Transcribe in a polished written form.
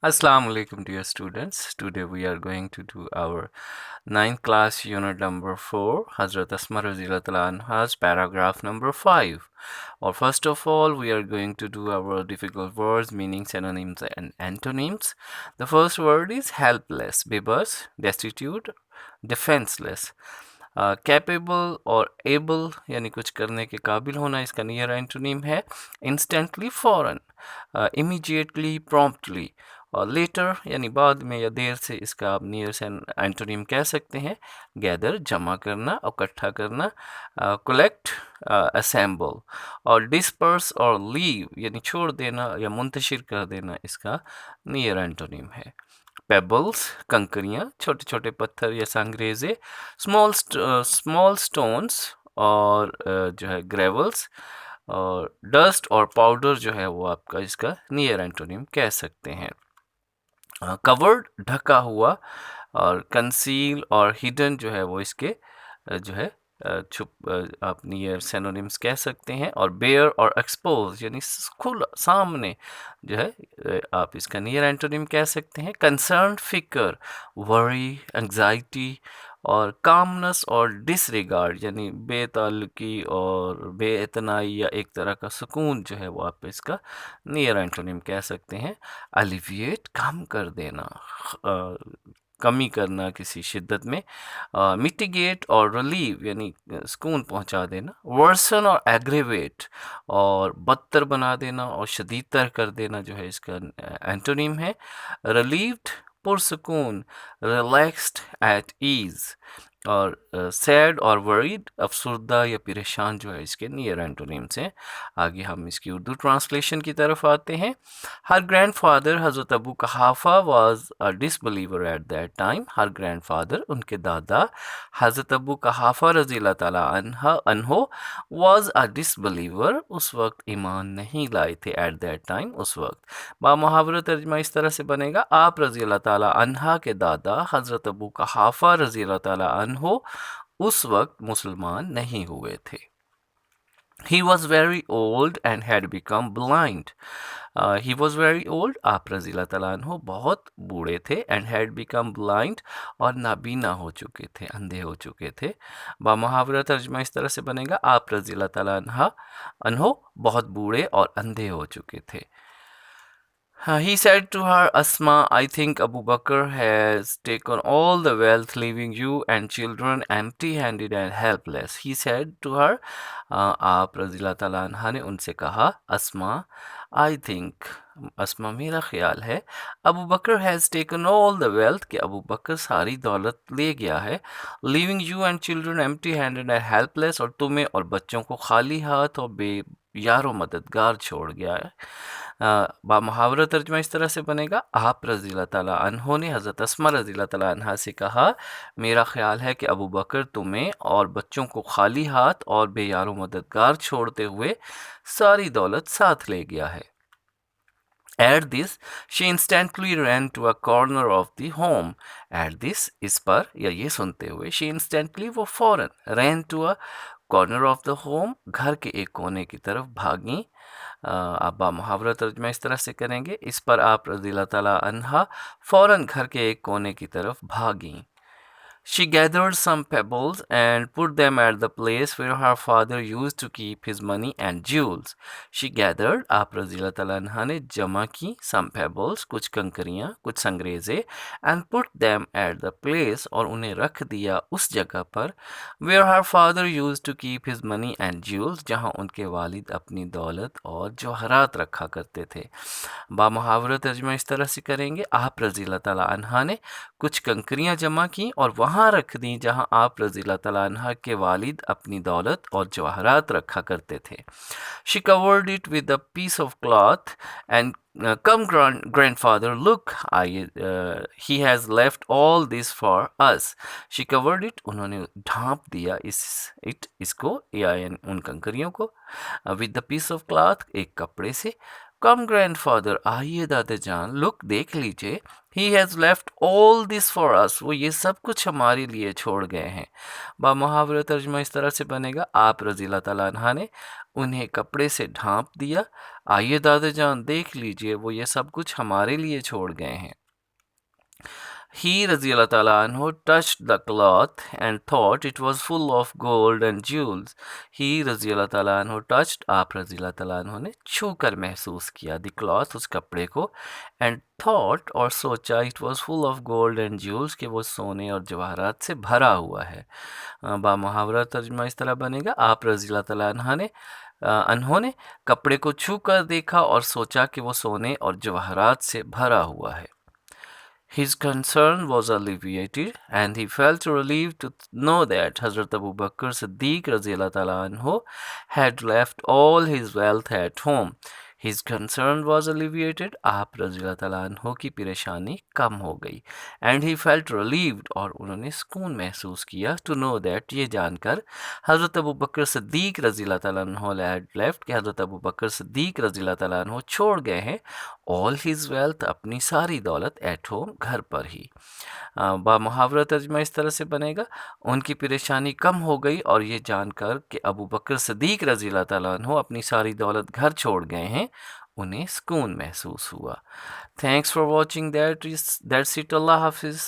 Assalamu alaikum dear students. Today we are going to do our ninth class unit number 4, Hazrat Asma Raziyallahu anha's paragraph number 5. Or first of all, we are going to do our difficult words, meaning synonyms and antonyms. The first word is helpless, bebas, destitute, defenseless. Capable और able यानी कुछ करने के काबिल होना, इसका near antonym है instantly, फौरन, इमीडिएटली, प्रॉम्प्टली। और लेटर यानी बाद में या देर से, इसका आप नियर से एंटोनिम कह सकते हैं गैदर, जमा करना और इकट्ठा करना, कलेक्ट, असेंबल। और डिस्पर्स और लीव यानी छोड़ देना या मुंतशिर कर देना, इसका नियर एंटोनिम है पेबल्स, कंकरियाँ, छोटे छोटे पत्थर या संगरेजे, स्मॉल स्टोन्स और जो है ग्रेवल्स। और डस्ट और पाउडर जो है वो आपका इसका नियर एंटोनिम कह सकते हैं। कवर्ड ढका हुआ, और कंसील और हिडन जो है वो इसके जो है छुप आप नियर सिनोनिम्स कह सकते हैं। और बेयर और एक्सपोज यानी खुला सामने जो है आप इसका नियर एंटोनिम कह सकते हैं। कंसर्न, फिक्र, वरी, एंग्जाइटी। और कामनेस और डिसरिगार्ड यानी बेताल्लुकी और बेइतनाई या एक तरह का सुकून जो है वो आप इसका नियर एंटोनिम कह सकते हैं। अलिविएट कम कर देना, कमी करना किसी शिद्दत में। मिटिगेट और रिलीव यानी सुकून पहुंचा देना। वर्सन और एग्रेवेट और बदतर बना देना और शदीदतर कर देना जो है इसका एंटोनिम है। रिलीव्ड पुरसकून, रिलैक्स्ड, एट ईज। और सैड और वरीड अफसरदा या परेशान जो है इसके नियर एंटोनिम्स हैं। आगे हम इसकी उर्दू ट्रांसलेशन की तरफ आते हैं। हर ग्रैंड फादर हज़रत Abu Quhafa was a disbeliever at that time. Her grandfather उनके दादा हज़रत अबू कहाफ़ा रज़ी अल्लाह ताला अन्हो वाज अ डिसबिलीवर, उस वक्त ईमान नहीं लाए थे। एट दैट टाइम, उस वक्त। बामुहावरा तर्जमा इस तरह से बनेगा, आप रज़ी अल्लाह ताला अन्हा के दादा हज़रत अबू कहाफ़ा रज़ी अल्लाह ताला अन्हो उस वक्त मुसलमान नहीं हुए थे। He was very old and had become blind. He was very old, आप रज़ी अल्लाह तआला अन्हु बहुत बूढ़े थे, and had become blind और नाबीना हो चुके थे, अंधे हो चुके थे। बामुहावरा तर्जमा इस तरह से बनेगा, आप रज़ी अल्लाह तआला अन्हु बहुत बूढ़े और अंधे हो चुके थे। He said to her, Asma, I think Abu Bakr has taken all the wealth, leaving you and children empty-handed and helpless. He said to her, आप रज़ी ताला अन्हा ने उनसे कहा, अस्मा, आई थिंक, अस्मा मेरा ख्याल है, Abu Bakr has taken all the wealth, कि अबू बकर सारी दौलत ले गया है। Leaving you and children empty handed and helpless, और तुम्हें और बच्चों को खाली हाथ और बे यारो मददगार छोड़ गया है। बामुहावरा तर्जमा इस तरह से बनेगा, आप रज़ी अल्लाह ताला अन्हो ने हज़रत अस्मा रज़ी अल्लाह ताला अन्हा से कहा, मेरा ख्याल है कि अबू बकर तुम्हें और बच्चों को खाली हाथ और बेयारो मददगार छोड़ते हुए सारी दौलत साथ ले गया है। At this, she instantly ran to a corner of the home. At this, इस पर या ये सुनते हुए, she instantly वो फौरन, ran to a corner of the home, घर के एक कोने की तरफ भागी। आप बामुहावरा तर्जमा इस तरह से करेंगे, इस पर आप रज़ी अल्लाह ताला अन्हा फौरन घर के एक कोने की तरफ भागी। She gathered some pebbles and put them at the place where her father used to keep his money and jewels. She gathered, आप रज़ी अल्लाह ताला अन्हा ने जमा की, some pebbles, कुछ कंकरियाँ, कुछ संगरेजे, and put them at the place, और उन्हें रख दिया उस जगह पर, where her father used to keep his money and jewels, जहाँ उनके वालिद अपनी दौलत और जवाहरात रखा करते थे। बामुहावरा तर्जमा इस तरह से करेंगे, आप रज़ी अल्लाह ताला अन्हा ने कुछ कंकरियाँ जमा की और वहाँ रख दी जहाँ आप रज़ी अल्लाह ताला अन्हा के वालिद अपनी दौलत और जवाहरात रखा करते थे। She covered it with a piece of cloth and come grandfather, look, he has left all this for us. She covered it, उन्होंने ढांप दिया इसको या उन कंकरियों को, with the piece of cloth, एक कपड़े से, कम ग्रैंडफादर, आइए दादा जान, लुक देख लीजिए, he has left all this for us, वो ये सब कुछ हमारे लिए छोड़ गए हैं। बामुहावरा तर्जुमा इस तरह से बनेगा, आप रज़ी अल्लाह ताला अन्हा ने उन्हें कपड़े से ढांप दिया, आइए दादा जान देख लीजिए, वो ये सब कुछ हमारे लिए छोड़ गए हैं। He Raziallah Ta'ala anhu touched the cloth and thought it was full of gold and jewels. He Raziallah Ta'ala anhu touched, आप रज़ियल्लाहु ताला अन्हु ने छू कर महसूस किया, the cloth उस कपड़े को, and thought और सोचा, it was full of gold and jewels कि वो सोने और जवाहरात से भरा हुआ है। बामुहावरा तर्जुमा इस तरह बनेगा, आप रज़ियल्लाहु ताला अन्हों ने कपड़े को छू कर देखा और सोचा कि वो सोने और जवाहरात से भरा हुआ है। His concern was alleviated and he felt relieved to know that Hazrat Abu Bakr Siddiq Raziyallahu Ta'ala anhu had left all his wealth at home. His concern was alleviated, आप रज़ियल्लाहु ताला अन्हु की परेशानी कम हो गई, and he felt relieved और उन्होंने सुकून महसूस किया, to know that ये जानकर, हज़रत अबू बकर सिद्दीक रज़ियल्लाहु ताला अन्हु had left कि हज़रत अबू बकर सिद्दीक रज़ियल्लाहु ताला अन्हु छोड़ गए हैं, all his wealth अपनी सारी दौलत at home घर पर ही। बामुहावरा तर्जुमा इस तरह से बनेगा, उनकी परेशानी कम हो गई और ये जानकर कि अबू बकर सिद्दीक रज़ियल्लाहु ताला अन्हु अपनी सारी दौलत घर छोड़ गए हैं, उन्हें सुकून महसूस हुआ। Thanks for watching that's it, अल्लाह हाफिज़।